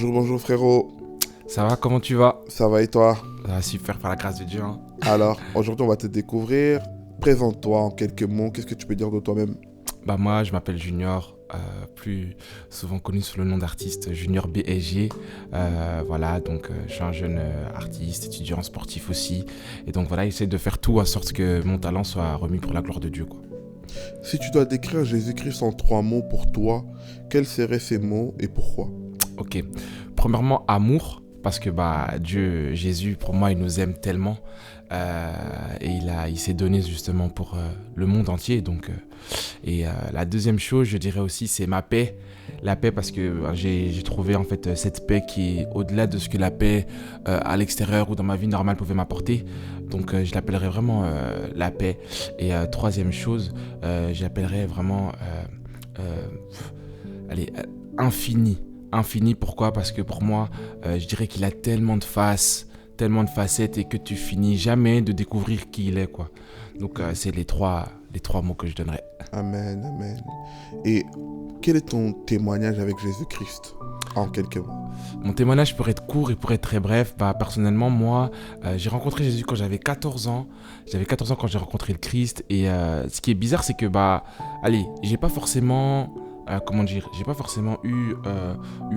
Bonjour frérot, Ça va, comment tu vas? ça va et toi? Ça va super par la grâce de Dieu, hein. Alors, aujourd'hui on va te découvrir. Présente-toi en quelques mots, qu'est-ce que tu peux dire de toi-même? Moi, je m'appelle Junior, plus souvent connu sous le nom d'artiste Junior BSG. Je suis un jeune artiste, étudiant sportif aussi. Et donc voilà, j'essaie de faire tout à sorte que mon talent soit remis pour la gloire de Dieu, quoi. Si tu dois décrire Jésus-Christ en 3 mots pour toi, quels seraient ces mots et pourquoi? Ok, premièrement, amour. Parce que Dieu, Jésus, pour moi, il nous aime tellement. Et il s'est donné justement pour le monde entier. La deuxième chose, je dirais aussi, c'est ma paix. La paix parce que j'ai trouvé en fait cette paix qui est au-delà de ce que la paix à l'extérieur ou dans ma vie normale pouvait m'apporter. Donc je l'appellerais vraiment la paix. Et troisième chose, je l'appellerais vraiment infini. Infini, pourquoi? Parce que pour moi, je dirais qu'il a tellement de faces, tellement de facettes et que tu finis jamais de découvrir qui il est, quoi. Donc c'est les trois mots que je donnerais. Amen, amen. Et quel est ton témoignage avec Jésus-Christ en quelques mots? Mon témoignage pourrait être court et pourrait être très bref. Personnellement, moi, j'ai rencontré Jésus quand j'avais 14 ans. J'avais 14 ans quand j'ai rencontré le Christ. Et ce qui est bizarre, c'est que, j'ai pas forcément... j'ai pas forcément eu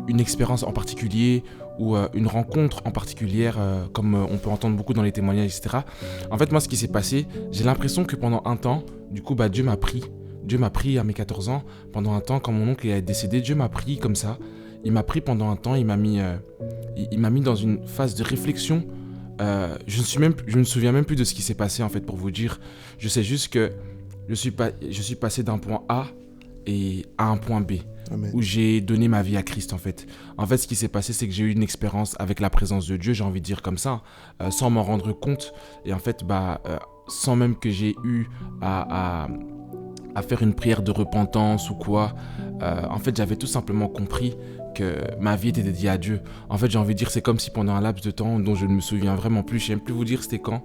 une expérience en particulier ou une rencontre en particulière comme on peut entendre beaucoup dans les témoignages, etc. En fait, moi, ce qui s'est passé, j'ai l'impression que pendant un temps, du coup, Dieu m'a pris. Dieu m'a pris à mes 14 ans. Pendant un temps, quand mon oncle est décédé, Dieu m'a pris comme ça. Il m'a pris pendant un temps, il m'a mis dans une phase de réflexion. Je ne me souviens même plus de ce qui s'est passé, en fait, pour vous dire. Je sais juste que je suis passé d'un point A et à un point B. Amen. Où j'ai donné ma vie à Christ, en fait. En fait, ce qui s'est passé, c'est que j'ai eu une expérience avec la présence de Dieu, j'ai envie de dire comme ça, sans m'en rendre compte. Et en fait, sans même que j'ai eu à faire une prière de repentance ou quoi. En fait, j'avais tout simplement compris que ma vie était dédiée à Dieu. En fait, j'ai envie de dire, c'est comme si pendant un laps de temps dont je ne me souviens vraiment plus, je ne sais même plus vous dire c'était quand,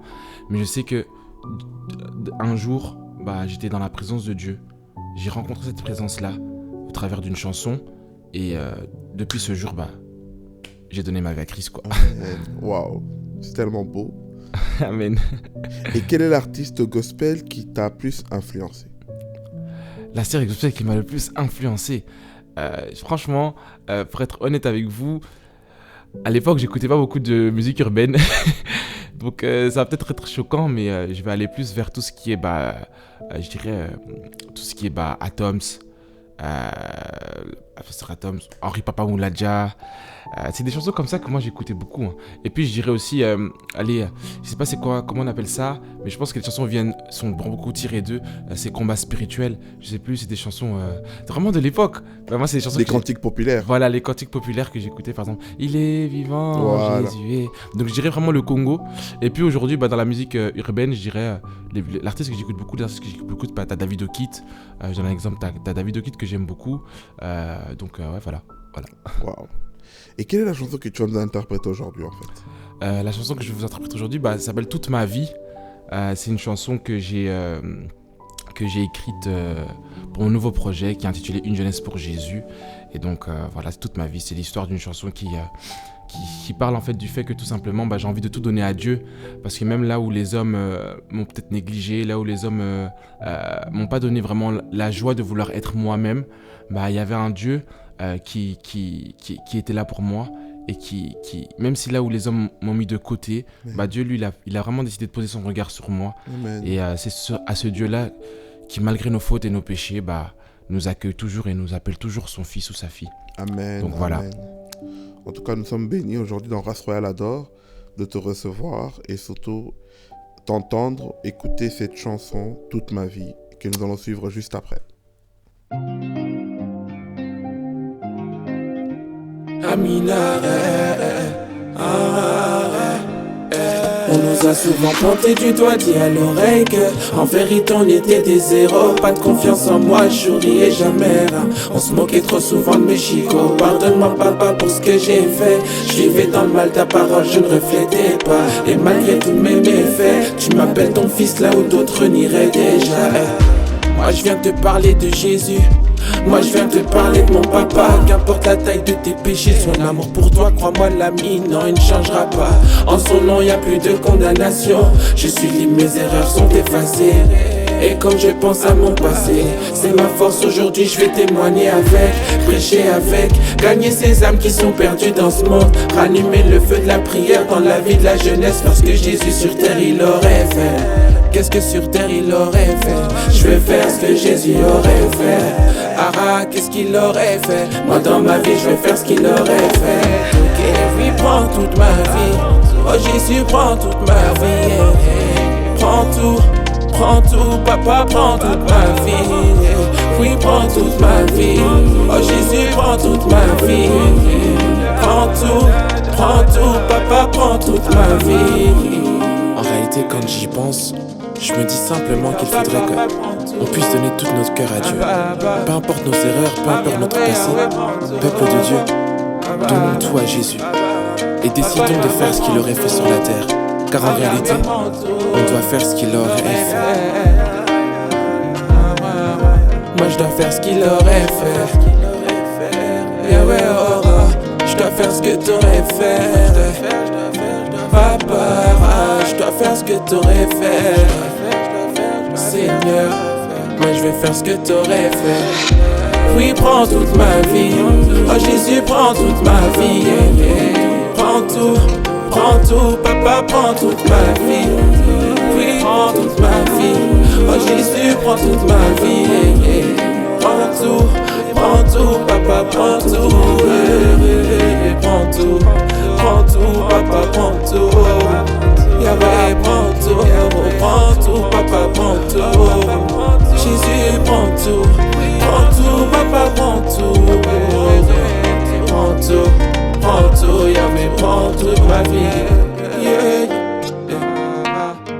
mais je sais que un jour, j'étais dans la présence de Dieu. J'ai rencontré cette présence-là au travers d'une chanson et depuis ce jour, j'ai donné ma vie à Christ, quoi. Amen. Waouh, c'est tellement beau. Amen. Et quel est l'artiste gospel qui t'a plus influencé? La série gospel qui m'a le plus influencé. Franchement, pour être honnête avec vous, à l'époque, j'écoutais pas beaucoup de musique urbaine. Donc ça va peut-être être choquant, mais je vais aller plus vers tout ce qui est, je dirais, tout ce qui est Atoms, Atoms, Henri Papa Moulaja. C'est des chansons comme ça que moi j'écoutais beaucoup, hein. Et puis je dirais aussi, je sais pas comment on appelle ça, mais je pense que les chansons sont beaucoup tirées d'eux. Ces combats spirituels, je sais plus, c'est des chansons vraiment de l'époque. Moi, c'est des chansons. Des cantiques populaires. Voilà, les cantiques populaires que j'écoutais, par exemple. Il est vivant, Voilà. Jésus est. Donc je dirais vraiment le Congo. Et puis aujourd'hui, dans la musique urbaine, je dirais l'artiste que j'écoute beaucoup, t'as David O'Keefe. Je donne un exemple, t'as David O'Keefe que j'aime beaucoup. Voilà. Waouh. Et quelle est la chanson que tu vas nous interpréter aujourd'hui en fait? La chanson que je vais vous interpréter aujourd'hui, ça s'appelle Toute ma vie. C'est une chanson que j'ai écrite pour mon nouveau projet qui est intitulé Une jeunesse pour Jésus. Et donc c'est Toute ma vie. C'est l'histoire d'une chanson qui parle en fait du fait que tout simplement j'ai envie de tout donner à Dieu, parce que même là où les hommes m'ont peut-être négligé, là où les hommes m'ont pas donné vraiment la joie de vouloir être moi-même, il y avait un Dieu qui était là pour moi et qui même si là où les hommes m'ont mis de côté, Dieu lui il a vraiment décidé de poser son regard sur moi. Amen. Et c'est à ce Dieu là qui, malgré nos fautes et nos péchés, nous accueille toujours et nous appelle toujours son fils ou sa fille. Amen. Donc voilà. Amen. En tout cas, nous sommes bénis aujourd'hui dans Race Royale Adore de te recevoir et surtout t'entendre écouter cette chanson Toute ma vie que nous allons suivre juste après. Amina, on nous a souvent pointé du doigt, dit à l'oreille que en vérité on était des zéros. Pas de confiance en moi, je riais jamais. On se moquait trop souvent de mes chicots. Pardonne-moi papa pour ce que j'ai fait. Je vivais dans le mal, ta parole je ne reflétais pas. Et malgré tous mes méfaits, tu m'appelles ton fils là où d'autres nieraient déjà. Moi Moi je viens te parler de Jésus. Moi je viens te parler de mon papa. Qu'importe la taille de tes péchés, son amour pour toi, crois-moi l'ami, non il ne changera pas. En son nom y a plus de condamnation. Je suis libre, mes erreurs sont effacées. Et comme je pense à mon passé, c'est ma force aujourd'hui, je vais témoigner avec, prêcher avec, gagner ces âmes qui sont perdues dans ce monde, rallumer le feu de la prière dans la vie de la jeunesse, parce que Jésus sur terre il aurait fait. Qu'est-ce que sur terre il aurait fait? Je vais faire ce que Jésus aurait fait. Qu'est-ce qu'il aurait fait? Moi dans ma vie je vais faire ce qu'il aurait fait. Ok, oui, prends toute ma vie. Oh Jésus, prends toute ma vie. Prends tout. Prends tout, papa, prends toute ma vie. Oui, prends toute ma vie. Oh Jésus, prends toute ma vie. Prends tout, papa, prends toute ma vie. En réalité, quand j'y pense, je me dis simplement qu'il faudrait qu'on puisse donner tout notre cœur à Dieu. Peu importe nos erreurs, peu importe notre passé, peuple de Dieu, donnons tout à Jésus. Et décidons de faire ce qu'il aurait fait sur la terre. Car en réalité, on doit faire ce qu'il aurait fait. Moi je dois faire ce qu'il aurait fait. Yeah, ouais, oh, oh. Je dois faire ce que t'aurais fait. Papa, je dois faire ce que t'aurais fait. Seigneur, moi je vais faire ce que t'aurais fait. Oui, prends toute ma vie. Oh Jésus, prends toute ma vie. Prends tout, papa, prends toute ma vie. Oui, prends toute ma vie. Oh Jésus, prends toute ma vie. Prends tout, papa, prends tout. Prends tout, papa, prends tout. Yahweh, prends tout, papa, prends tout. Jésus, prends tout, papa, prends tout. Prends tout, Yahweh, prends toute ma vie. Yeah,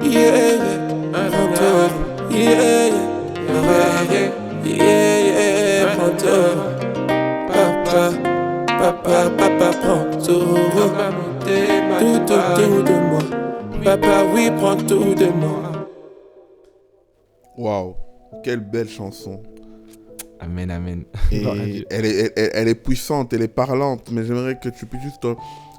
yeah, prends tout. Yeah, yeah, prends tout. Papa, prends tout. Tout de moi. Papa, oui, prends tout de moi. Waouh, quelle belle chanson. Amen, amen. Et elle est puissante, elle est parlante, mais j'aimerais que tu puisses juste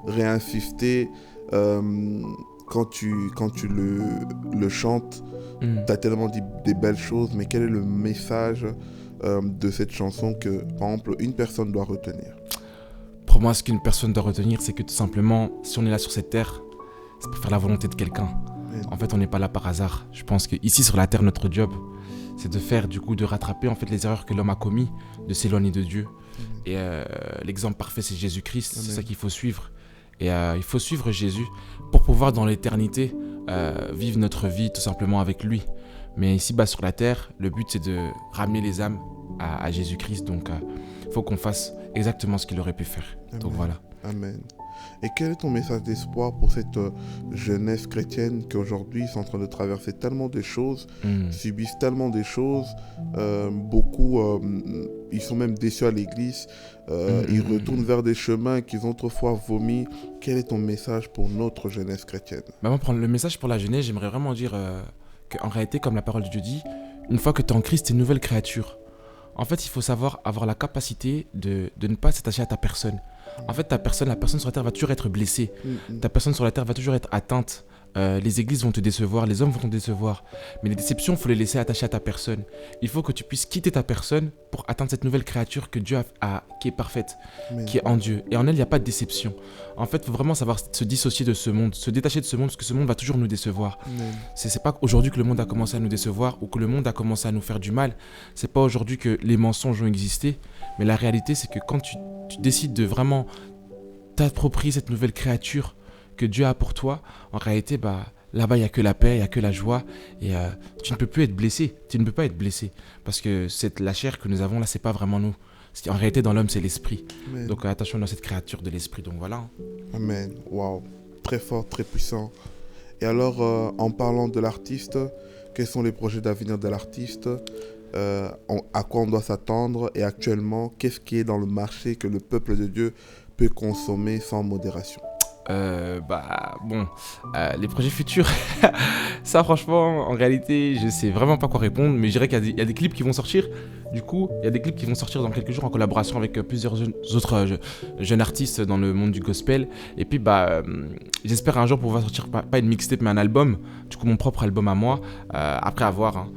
réinsister quand tu le chantes. Tu as tellement dit des belles choses, mais quel est le message de cette chanson que, par exemple, une personne doit retenir? Pour moi, ce qu'une personne doit retenir, c'est que tout simplement, si on est là sur cette terre, c'est pour faire la volonté de quelqu'un. En fait, on n'est pas là par hasard. Je pense qu'ici, sur la terre, notre job, c'est de faire, de rattraper en fait les erreurs que l'homme a commises, de s'éloigner de Dieu. Et l'exemple parfait, c'est Jésus-Christ. C'est ça qu'il faut suivre. Et il faut suivre Jésus pour pouvoir, dans l'éternité, vivre notre vie tout simplement avec lui. Mais ici, sur la terre, le but, c'est de ramener les âmes à Jésus-Christ. Donc, il faut qu'on fasse exactement ce qu'il aurait pu faire. Amen. Donc, voilà. Amen. Et quel est ton message d'espoir pour cette jeunesse chrétienne qui aujourd'hui sont en train de traverser tellement de choses, subissent tellement de choses, beaucoup, ils sont même déçus à l'église, ils retournent vers des chemins qu'ils ont autrefois vomis. Quel est ton message pour notre jeunesse chrétienne? Moi, le message pour la jeunesse, j'aimerais vraiment dire qu'en réalité, comme la parole de Dieu dit, une fois que tu es en Christ, tu es une nouvelle créature. En fait, il faut savoir avoir la capacité de ne pas s'attacher à ta personne. En fait, la personne sur la terre va toujours être blessée. Ta personne sur la terre va toujours être atteinte. Les églises vont te décevoir, les hommes vont te décevoir. Mais les déceptions, il faut les laisser attachées à ta personne. Il faut que tu puisses quitter ta personne pour atteindre cette nouvelle créature que Dieu a qui est parfaite, qui est en Dieu. Et en elle, il n'y a pas de déception. En fait, il faut vraiment savoir se dissocier de ce monde, se détacher de ce monde, parce que ce monde va toujours nous décevoir. C'est pas aujourd'hui que le monde a commencé à nous décevoir ou que le monde a commencé à nous faire du mal. C'est pas aujourd'hui que les mensonges ont existé. Mais la réalité, c'est que quand tu décides de vraiment t'approprier cette nouvelle créature que Dieu a pour toi, en réalité, là-bas, il n'y a que la paix, il n'y a que la joie. Et tu ne peux plus être blessé. Tu ne peux pas être blessé. Parce que la chair que nous avons là, c'est pas vraiment nous. En réalité, dans l'homme, c'est l'esprit. Amen. Donc attention à cette créature de l'esprit. Donc voilà. Amen. Waouh. Très fort, très puissant. Et alors, en parlant de l'artiste, quels sont les projets d'avenir de l'artiste? À quoi on doit s'attendre? Et actuellement, qu'est-ce qui est dans le marché que le peuple de Dieu peut consommer sans modération? Les projets futurs, ça franchement, en réalité, je sais vraiment pas quoi répondre, mais je dirais qu'il y a des clips qui vont sortir. Du coup, il y a des clips qui vont sortir dans quelques jours en collaboration avec plusieurs autres jeunes artistes dans le monde du gospel. Et puis, j'espère un jour pouvoir sortir pas une mixtape, mais un album, du coup mon propre album à moi. Après, à voir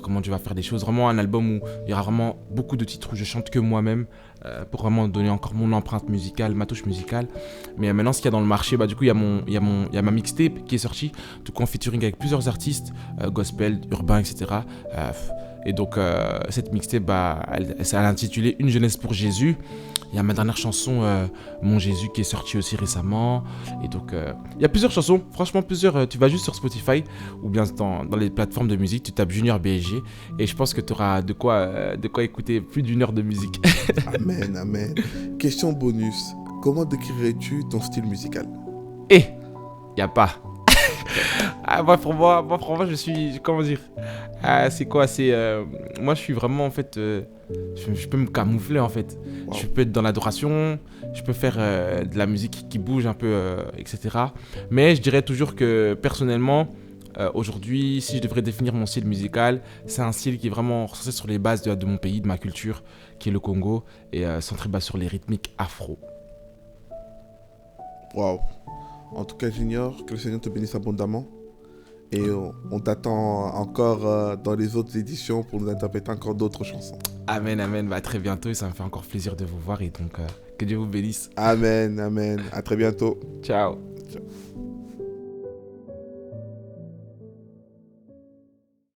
comment tu vas faire des choses. Vraiment un album où il y aura vraiment beaucoup de titres où je chante que moi-même. Pour vraiment donner encore mon empreinte musicale, ma touche musicale. Mais maintenant, ce qu'il y a dans le marché, du coup, il y a ma mixtape qui est sortie, du coup en featuring avec plusieurs artistes, gospel, urbain, etc. Et donc, cette mixtape, elle est intitulée Une jeunesse pour Jésus. Il y a ma dernière chanson, Mon Jésus, qui est sortie aussi récemment. Et donc, il y a plusieurs chansons, franchement plusieurs. Tu vas juste sur Spotify ou bien dans les plateformes de musique, tu tapes Junior BSG et je pense que tu auras de quoi écouter plus d'une heure de musique. Amen, amen. Question bonus. Comment décrirais-tu ton style musical? Il n'y a pas. Pour moi, je suis... Comment dire? C'est quoi? Moi, je suis vraiment, en fait... je peux me camoufler, en fait. Wow. Je peux être dans l'adoration, je peux faire de la musique qui bouge un peu, etc. Mais je dirais toujours que, personnellement, aujourd'hui, si je devrais définir mon style musical, c'est un style qui est vraiment centré sur les bases de mon pays, de ma culture, qui est le Congo, et centré sur les rythmiques afro. Waouh! En tout cas, Junior, que le Seigneur te bénisse abondamment. Et on t'attend encore dans les autres éditions pour nous interpréter encore d'autres chansons. Amen, amen. À très bientôt et ça me fait encore plaisir de vous voir. Et donc, que Dieu vous bénisse. Amen, amen. À très bientôt. Ciao. Ciao.